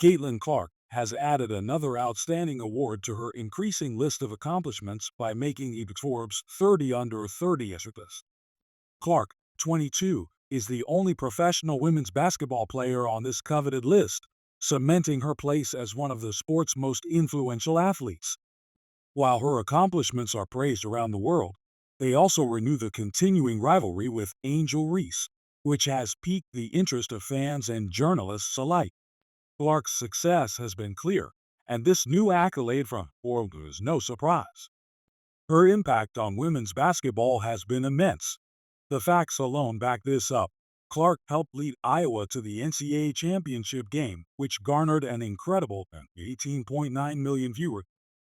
Caitlin Clark has added another outstanding award to her increasing list of accomplishments by making it Forbes 30 under 30 list. Clark, 22, is the only professional women's basketball player on this coveted list, cementing her place as one of the sport's most influential athletes. While her accomplishments are praised around the world, they also renew the continuing rivalry with Angel Reese, which has piqued the interest of fans and journalists alike. Clark's success has been clear, and this new accolade from Forbes is no surprise. Her impact on women's basketball has been immense. The facts alone back this up. Clark helped lead Iowa to the NCAA championship game, which garnered an incredible 18.9 million viewers,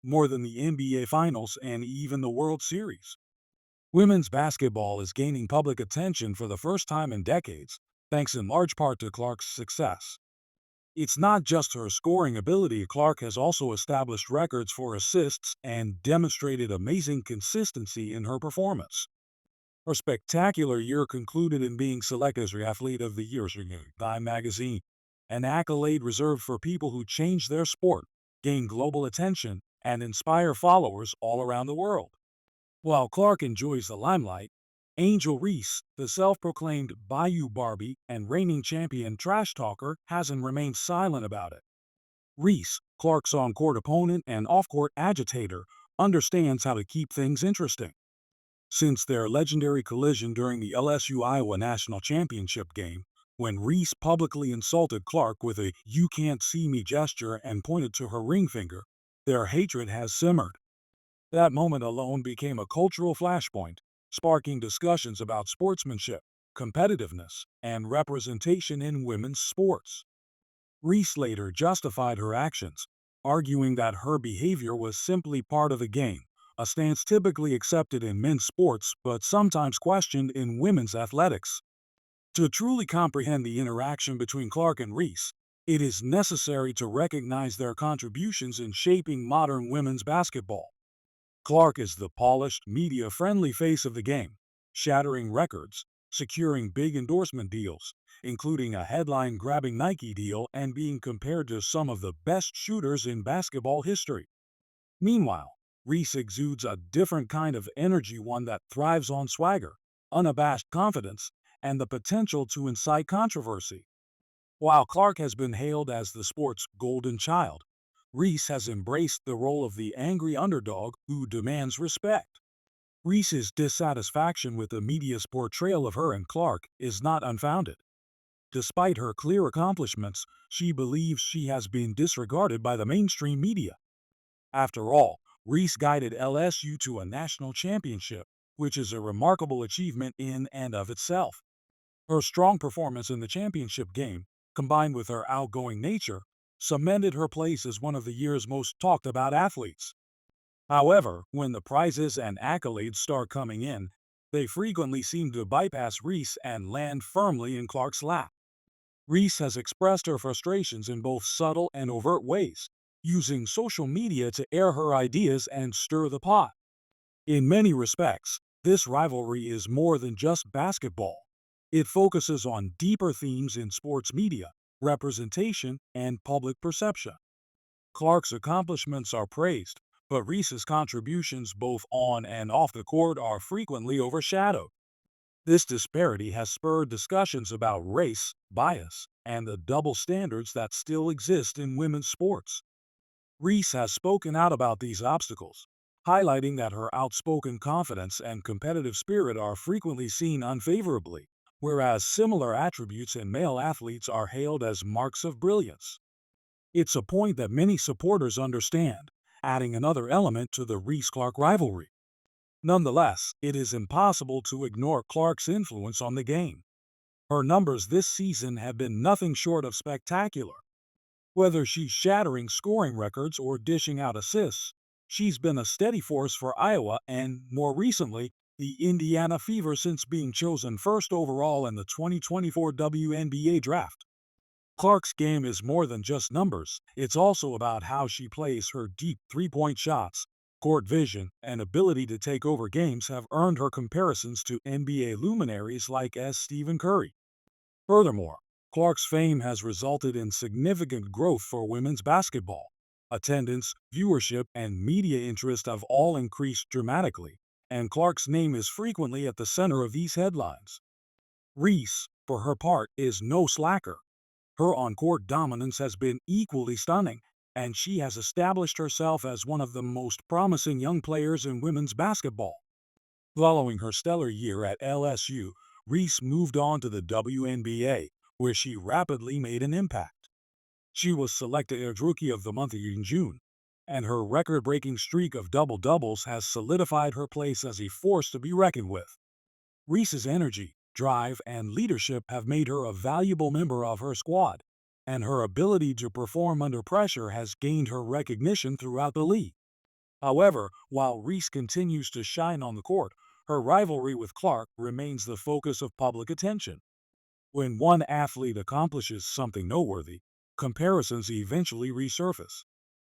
more than the NBA Finals and even the World Series. Women's basketball is gaining public attention for the first time in decades, thanks in large part to Clark's success. It's not just her scoring ability. Clark has also established records for assists and demonstrated amazing consistency in her performance. Her spectacular year concluded in being selected as Athlete of the Year by Time magazine, an accolade reserved for people who change their sport, gain global attention, and inspire followers all around the world. While Clark enjoys the limelight, Angel Reese, the self-proclaimed Bayou Barbie and reigning champion trash talker, hasn't remained silent about it. Reese, Clark's on-court opponent and off-court agitator, understands how to keep things interesting. Since their legendary collision during the LSU-Iowa National Championship game, when Reese publicly insulted Clark with a "you can't see me" gesture and pointed to her ring finger, their hatred has simmered. That moment alone became a cultural flashpoint, sparking discussions about sportsmanship, competitiveness, and representation in women's sports. Reese later justified her actions, arguing that her behavior was simply part of the game, a stance typically accepted in men's sports but sometimes questioned in women's athletics. To truly comprehend the interaction between Clark and Reese, it is necessary to recognize their contributions in shaping modern women's basketball. Clark is the polished, media-friendly face of the game, shattering records, securing big endorsement deals, including a headline-grabbing Nike deal, and being compared to some of the best shooters in basketball history. Meanwhile, Reese exudes a different kind of energy, one that thrives on swagger, unabashed confidence, and the potential to incite controversy. While Clark has been hailed as the sport's golden child, Reese has embraced the role of the angry underdog who demands respect. Reese's dissatisfaction with the media's portrayal of her and Clark is not unfounded. Despite her clear accomplishments, she believes she has been disregarded by the mainstream media. After all, Reese guided LSU to a national championship, which is a remarkable achievement in and of itself. Her strong performance in the championship game, combined with her outgoing nature, cemented her place as one of the year's most talked about athletes. However, when the prizes and accolades start coming in, they frequently seem to bypass Reese and land firmly in Clark's lap. Reese has expressed her frustrations in both subtle and overt ways, using social media to air her ideas and stir the pot. In many respects, this rivalry is more than just basketball. It focuses on deeper themes in sports media, representation, and public perception. Clark's accomplishments are praised, but Reese's contributions both on and off the court are frequently overshadowed. This disparity has spurred discussions about race, bias, and the double standards that still exist in women's sports. Reese has spoken out about these obstacles, highlighting that her outspoken confidence and competitive spirit are frequently seen unfavorably, whereas similar attributes in male athletes are hailed as marks of brilliance. It's a point that many supporters understand, adding another element to the Reese-Clark rivalry. Nonetheless, it is impossible to ignore Clark's influence on the game. Her numbers this season have been nothing short of spectacular. Whether she's shattering scoring records or dishing out assists, she's been a steady force for Iowa and, more recently, the Indiana Fever since being chosen first overall in the 2024 WNBA draft. Clark's game is more than just numbers, it's also about how she plays. Her deep three-point shots, court vision, and ability to take over games have earned her comparisons to NBA luminaries like Stephen Curry. Furthermore, Clark's fame has resulted in significant growth for women's basketball. Attendance, viewership, and media interest have all increased dramatically, and Clark's name is frequently at the center of these headlines. Reese, for her part, is no slacker. Her on-court dominance has been equally stunning, and she has established herself as one of the most promising young players in women's basketball. Following her stellar year at LSU, Reese moved on to the WNBA, where she rapidly made an impact. She was selected as Rookie of the Month in June, and her record-breaking streak of double-doubles has solidified her place as a force to be reckoned with. Reese's energy, drive, and leadership have made her a valuable member of her squad, and her ability to perform under pressure has gained her recognition throughout the league. However, while Reese continues to shine on the court, her rivalry with Clark remains the focus of public attention. When one athlete accomplishes something noteworthy, comparisons eventually resurface.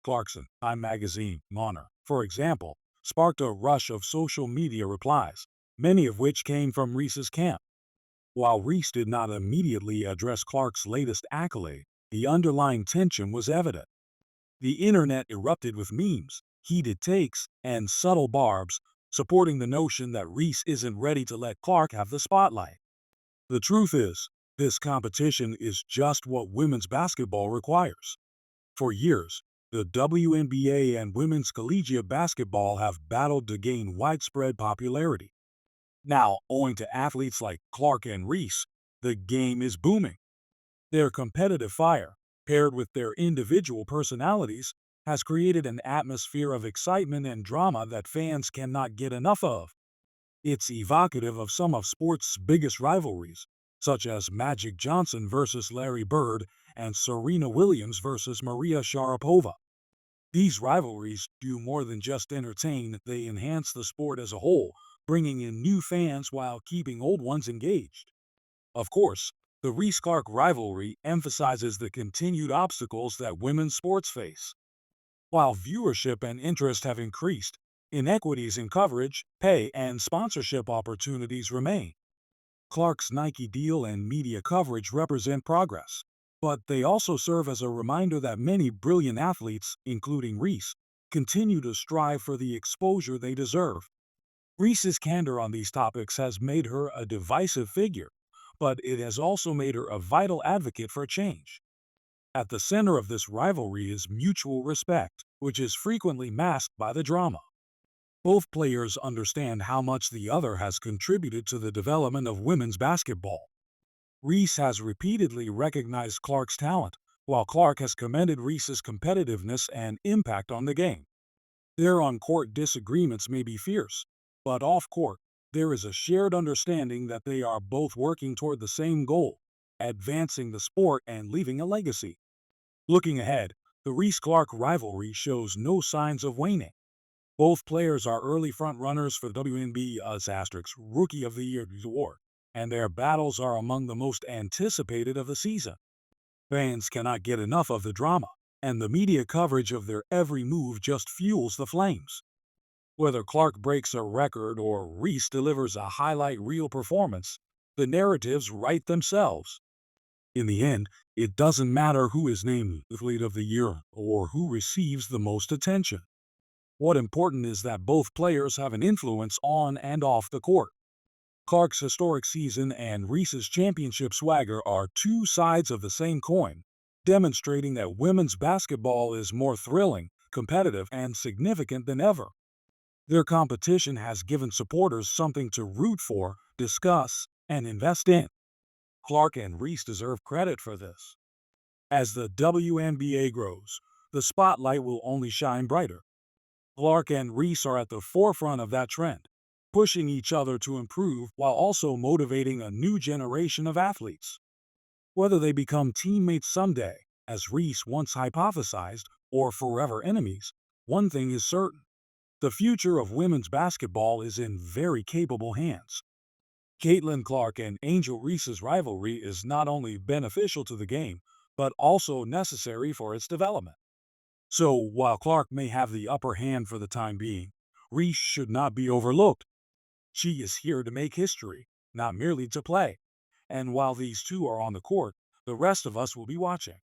Clarkson, Time Magazine, Honor, for example, sparked a rush of social media replies, many of which came from Reese's camp. While Reese did not immediately address Clark's latest accolade, the underlying tension was evident. The internet erupted with memes, heated takes, and subtle barbs, supporting the notion that Reese isn't ready to let Clark have the spotlight. The truth is, this competition is just what women's basketball requires. For years, the WNBA and women's collegiate basketball have battled to gain widespread popularity. Now, owing to athletes like Clark and Reese, the game is booming. Their competitive fire, paired with their individual personalities, has created an atmosphere of excitement and drama that fans cannot get enough of. It's evocative of some of sports' biggest rivalries, such as Magic Johnson versus Larry Bird and Serena Williams versus Maria Sharapova. These rivalries do more than just entertain, they enhance the sport as a whole, bringing in new fans while keeping old ones engaged. Of course, the Reese-Clark rivalry emphasizes the continued obstacles that women's sports face. While viewership and interest have increased, inequities in coverage, pay, and sponsorship opportunities remain. Clark's Nike deal and media coverage represent progress, but they also serve as a reminder that many brilliant athletes, including Reese, continue to strive for the exposure they deserve. Reese's candor on these topics has made her a divisive figure, but it has also made her a vital advocate for change. At the center of this rivalry is mutual respect, which is frequently masked by the drama. Both players understand how much the other has contributed to the development of women's basketball. Reese has repeatedly recognized Clark's talent, while Clark has commended Reese's competitiveness and impact on the game. Their on-court disagreements may be fierce, but off-court, there is a shared understanding that they are both working toward the same goal, advancing the sport and leaving a legacy. Looking ahead, the Reese-Clark rivalry shows no signs of waning. Both players are early front-runners for WNBA's Rookie of the Year award, and their battles are among the most anticipated of the season. Fans cannot get enough of the drama, and the media coverage of their every move just fuels the flames. Whether Clark breaks a record or Reese delivers a highlight reel performance, the narratives write themselves. In the end, it doesn't matter who is named Athlete of the Year or who receives the most attention. What's important is that both players have an influence on and off the court. Clark's historic season and Reese's championship swagger are two sides of the same coin, demonstrating that women's basketball is more thrilling, competitive, and significant than ever. Their competition has given supporters something to root for, discuss, and invest in. Clark and Reese deserve credit for this. As the WNBA grows, the spotlight will only shine brighter. Clark and Reese are at the forefront of that trend, pushing each other to improve while also motivating a new generation of athletes. Whether they become teammates someday, as Reese once hypothesized, or forever enemies, one thing is certain. The future of women's basketball is in very capable hands. Caitlin Clark and Angel Reese's rivalry is not only beneficial to the game, but also necessary for its development. So, while Clark may have the upper hand for the time being, Reese should not be overlooked. She is here to make history, not merely to play. And while these two are on the court, The rest of us will be watching.